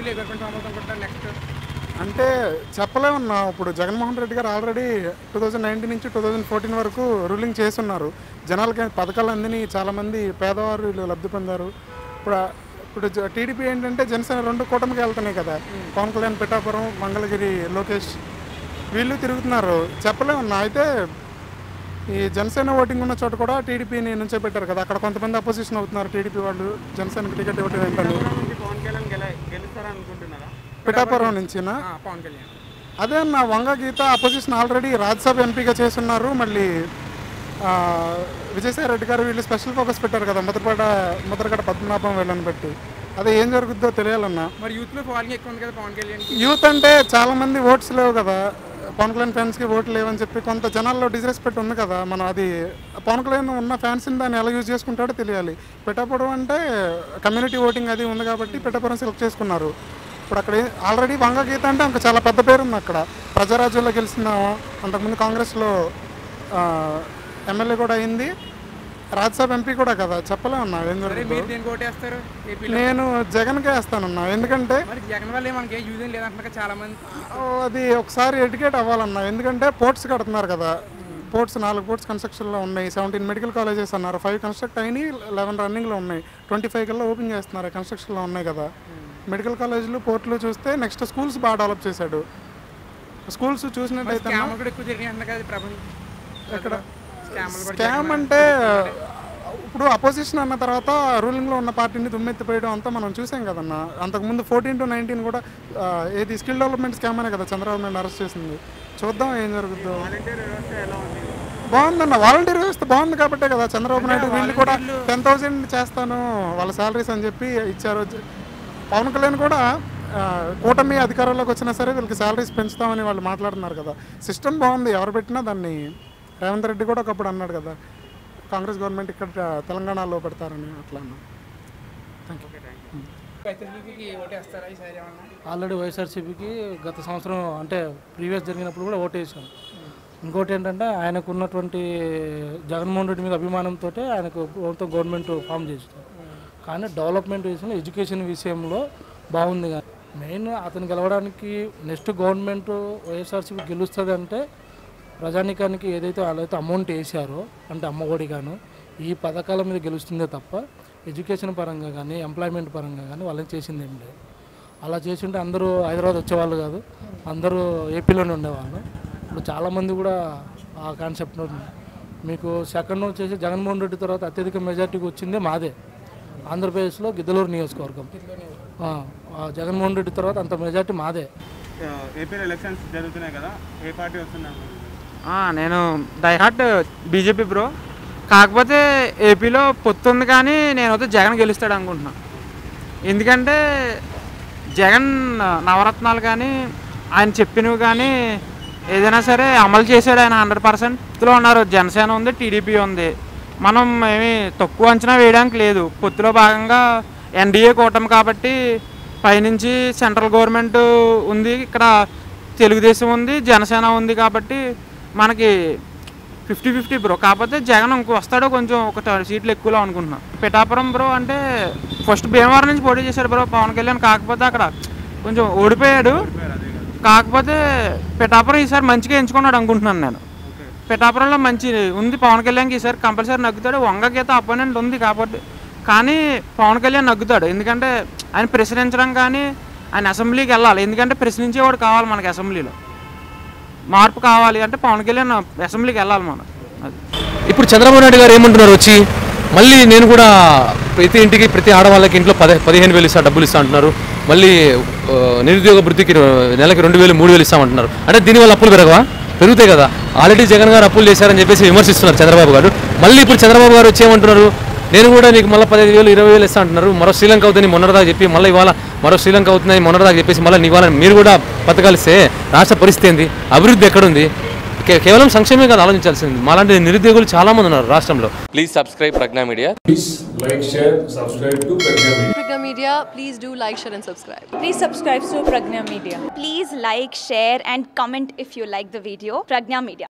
వీళ్ళు ఏ government form అవుతుంటారు next అంటే చెప్పలేమన్నా. ఇప్పుడు జగన్మోహన్ రెడ్డి గారు ఆల్రెడీ 2019 నుంచి 2014 వరకు రూలింగ్ చేస్తున్నారు. జనాలకి పథకాలు అందిని చాలామంది పేదవారు వీళ్ళు లబ్ధి పొందారు. ఇప్పుడు ఇప్పుడు టీడీపీ ఏంటంటే జనసేన 2 కూటమికి వెళ్తున్నాయి కదా. పవన్ కళ్యాణ్ పిఠాపురం, మంగళగిరి లోకేష్ వీళ్ళు తిరుగుతున్నారు. చెప్పలేమన్నా. అయితే ఈ జనసేన ఓటింగ్ ఉన్న చోట కూడా టీడీపీని నుంచే పెట్టారు కదా. అక్కడ కొంతమంది అపోజిషన్ అవుతున్నారు టీడీపీ వాళ్ళు జనసేనకి టికెట్ ఇవ్వటం ఏంటని. పవన్ కళ్యాణ్ గెలుస్తారనుకుంటున్నారా? పిఠాపురం నుంచినా పవన్ కళ్యాణ్ అదే నా వంగ గీత అపోజిషన్ ఆల్రెడీ రాజ్యసభ ఎంపీగా చేస్తున్నారు. మళ్ళీ విజయసాయి రెడ్డి గారు వీళ్ళు స్పెషల్ ఫోకస్ పెట్టారు కదా ముద్రగడ పద్మనాభం వీళ్ళని బట్టి. అదే ఏం జరుగుద్దో తెలియాలన్నా. మరి యూత్లో ఫాలోయింగ్ ఎక్కువ ఉంది కదా పవన్ కళ్యాణ్. యూత్ అంటే చాలామంది ఓట్స్ లేవు కదా. పవన్ కళ్యాణ్ ఫ్యాన్స్కి ఓట్లు లేవని చెప్పి కొంత జనాల్లో డిస్రెస్పెక్ట్ ఉంది కదా. మనం అది పవన్ కళ్యాణ్ ఉన్న ఫ్యాన్స్ని దాన్ని ఎలా యూజ్ చేసుకుంటాడో తెలియాలి. పిఠాపురం అంటే కమ్యూనిటీ ఓటింగ్ అది ఉంది కాబట్టి పిఠాపురం సెలెక్ట్ చేసుకున్నారు. ఇప్పుడు అక్కడ ఆల్రెడీ వంగ గీత అంటే ఇంకా చాలా పెద్ద పేరు ఉంది అక్కడ. ప్రజారాజ్యంలో గెలిచిన, అంతకుముందు కాంగ్రెస్లో ఎమ్మెల్యే కూడా అయింది, రాజ్యసభ ఎంపీ కూడా కదా. చెప్పలేమన్నా ఏం జరుగుతుంది. నేను జగన్కే వేస్తానన్నా. ఎందుకంటే జగన్ వల్ల మనకి యూజ్ లేదంటున్నారు చాలా మంది. అది ఒకసారి ఎడ్యుకేట్ అవ్వాలన్నా. ఎందుకంటే పోర్ట్స్ కడుతున్నారు కదా. పోర్ట్స్ 4 పోర్ట్స్ కన్స్ట్రక్షన్లో ఉన్నాయి. 17 మెడికల్ కాలేజెస్ అన్నారు. 5 కన్స్ట్రక్ట్ అయినాయి, 11 రన్నింగ్లో ఉన్నాయి. 25 కల్లా ఓపెన్ చేస్తున్నారు. కన్స్ట్రక్షన్లో ఉన్నాయి కదా మెడికల్ కాలేజీలు, పోర్టులు. చూస్తే నెక్స్ట్ స్కూల్స్ బాగా డెవలప్ చేశాడు. స్కూల్స్ చూసినట్టయితే ఎక్కడ స్కామ్ అంటే ఇప్పుడు అపోజిషన్ అన్న తర్వాత రూలింగ్లో ఉన్న పార్టీని దుమ్మెత్తిపోయడం అంతా మనం చూసాం కదన్నా. అంతకుముందు 14 to 19 కూడా ఏది స్కిల్ డెవలప్మెంట్ స్కామ్ అనే కదా చంద్రబాబు నాయుడు అరెస్ట్ చేసింది. చూద్దాం ఏం జరుగుద్దో. బాగుందన్న వాలంటీర్ వ్యవస్థ బాగుంది కాబట్టే కదా చంద్రబాబు నాయుడు వీళ్ళు కూడా 10,000 చేస్తాను వాళ్ళ శాలరీస్ అని చెప్పి ఇచ్చారు. పవన్ కళ్యాణ్ కూడా కూటమి అధికారంలోకి వచ్చినా సరే వీళ్ళకి శాలరీస్ పెంచుతామని వాళ్ళు మాట్లాడుతున్నారు కదా. సిస్టమ్ బాగుంది. ఎవరు పెట్టినా దాన్ని. రేవంత్ రెడ్డి కూడా ఒకప్పుడు అన్నాడు కదా కాంగ్రెస్ గవర్నమెంట్ ఇక్కడ తెలంగాణలో పెడతారని. అట్లా అన్నా. ఆల్రెడీ వైఎస్ఆర్సీపీకి గత సంవత్సరం అంటే ప్రీవియస్ జరిగినప్పుడు కూడా ఓటు వేసాను. ఇంకోటి ఏంటంటే ఆయనకు ఉన్నటువంటి జగన్మోహన్ రెడ్డి మీద అభిమానంతో ఆయనకు ప్రభుత్వం గవర్నమెంట్ ఫామ్ చేస్తారు. కానీ డెవలప్మెంట్ విషయంలో ఎడ్యుకేషన్ విషయంలో బాగుంది. కానీ మెయిన్ అతను గెలవడానికి నెక్స్ట్ గవర్నమెంట్ వైఎస్ఆర్సీపీ గెలుస్తుంది అంటే ప్రజానికానికి ఏదైతే వాళ్ళైతే అమౌంట్ వేసారో అంటే అమ్మఒడి గాను ఈ పథకాల మీద గెలుస్తుందే తప్ప ఎడ్యుకేషన్ పరంగా కానీ ఎంప్లాయ్మెంట్ పరంగా కానీ వాళ్ళని చేసింది ఏం లేదు. అలా చేసింటే అందరూ హైదరాబాద్ వచ్చేవాళ్ళు కాదు, అందరూ ఏపీలోనే ఉండేవాళ్ళు. ఇప్పుడు చాలామంది కూడా ఆ కాన్సెప్ట్ మీకు సెకండ్ వచ్చేసి జగన్మోహన్ రెడ్డి తర్వాత అత్యధిక మెజార్టీకి వచ్చిందే మాదే ఆంధ్రప్రదేశ్లో గిద్దలూరు నియోజకవర్గం. జగన్మోహన్ రెడ్డి తర్వాత అంత మెజార్టీ మాదే. ఏపీలో ఎలక్షన్స్ జరుగుతున్నాయి కదా, ఏ పార్టీ వస్తున్నాను? నేను డైహార్ట్ బీజేపీ బ్రో. కాకపోతే ఏపీలో పొత్తు ఉంది కానీ నేనైతే జగన్ గెలుస్తాడు అనుకుంటున్నాను. ఎందుకంటే జగన్ నవరత్నాలు కానీ ఆయన చెప్పినవి కానీ ఏదైనా సరే అమలు చేశాడు ఆయన 100%లో ఉన్నారు. జనసేన ఉంది, టీడీపీ ఉంది. మనం ఏమి తక్కువ అంచనా వేయడానికి లేదు. పొత్తులో భాగంగా ఎన్డీఏ కూటమి కాబట్టి పైనుంచి సెంట్రల్ గవర్నమెంట్ ఉంది, ఇక్కడ తెలుగుదేశం ఉంది, జనసేన ఉంది కాబట్టి మనకి 50-50 బ్రో. కాకపోతే జగన్ ఇంకో వస్తాడో కొంచెం ఒక 30 సీట్లు ఎక్కువలో అనుకుంటున్నాం. పిఠాపురం బ్రో అంటే ఫస్ట్ భీమవరం నుంచి పోటీ చేశాడు బ్రో పవన్ కళ్యాణ్. కాకపోతే అక్కడ కొంచెం ఓడిపోయాడు. కాకపోతే పిఠాపురం ఈసారి మంచిగా ఎంచుకున్నాడు అనుకుంటున్నాను నేను. పిఠాపురంలో మంచి ఉంది పవన్ కళ్యాణ్కి ఈసారి కంపల్సరీ నగ్గుతాడు. వంగ గీత అపోనెంట్ ఉంది కాబట్టి కానీ పవన్ కళ్యాణ్ నగ్గుతాడు. ఎందుకంటే ఆయన ప్రశ్నించడం కానీ ఆయన అసెంబ్లీకి వెళ్ళాలి. ఎందుకంటే ప్రశ్నించేవాడు కావాలి మనకి. అసెంబ్లీలో మార్పు కావాలి అంటే పవన్ కళ్యాణ్ అసెంబ్లీకి వెళ్ళాలి మనం. అది ఇప్పుడు చంద్రబాబు నాయుడు గారు ఏమంటున్నారు వచ్చి మళ్ళీ నేను కూడా ప్రతి ఇంటికి ప్రతి ఆడవాళ్ళకి ఇంట్లో 15,000 ఇస్తా డబ్బులు ఇస్తా అంటున్నారు. మళ్ళీ నిరుద్యోగ వృత్తికి నెలకి 2,000 3,000 ఇస్తామంటున్నారు. అంటే దీనివల్ల అప్పులు పెరుగుతాయి కదా. ఆల్రెడీ జగన్ గారు అప్పులు చేశారని చెప్పేసి విమర్శిస్తున్నారు చంద్రబాబు గారు. మళ్ళీ ఇప్పుడు చంద్రబాబు గారు వచ్చి ఏమంటున్నారు నేను కూడా నీకు మళ్ళీ 15,000 20,000 ఇస్తా అంటున్నారు. మరో శ్రీలంక అవుతుంది మొన్నటిదాకా చెప్పి మళ్ళీ ఇవాళ మరో శ్రీలంక అవుతుందని మొన్నటిదాకా చెప్పేసి మళ్ళీ ఇవాళ మీరు కూడా పథకాలు ఇస్తే రాష్ట్ర పరిస్థితి ఏంది? అభివృద్ధి ఎక్కడుంది? కేవలం సంక్షేమే కాదు ఆలోచించాల్సింది. మాలాంటి నిరుద్యోగులు చాలా మంది ఉన్నారు రాష్ట్రంలో. Please subscribe Pragna media. Please like, share, subscribe to Pragna Media. Pragna Media, please do like, share and subscribe. Please subscribe to Pragna Media. Please like, share and comment if you like the video. Pragna Media.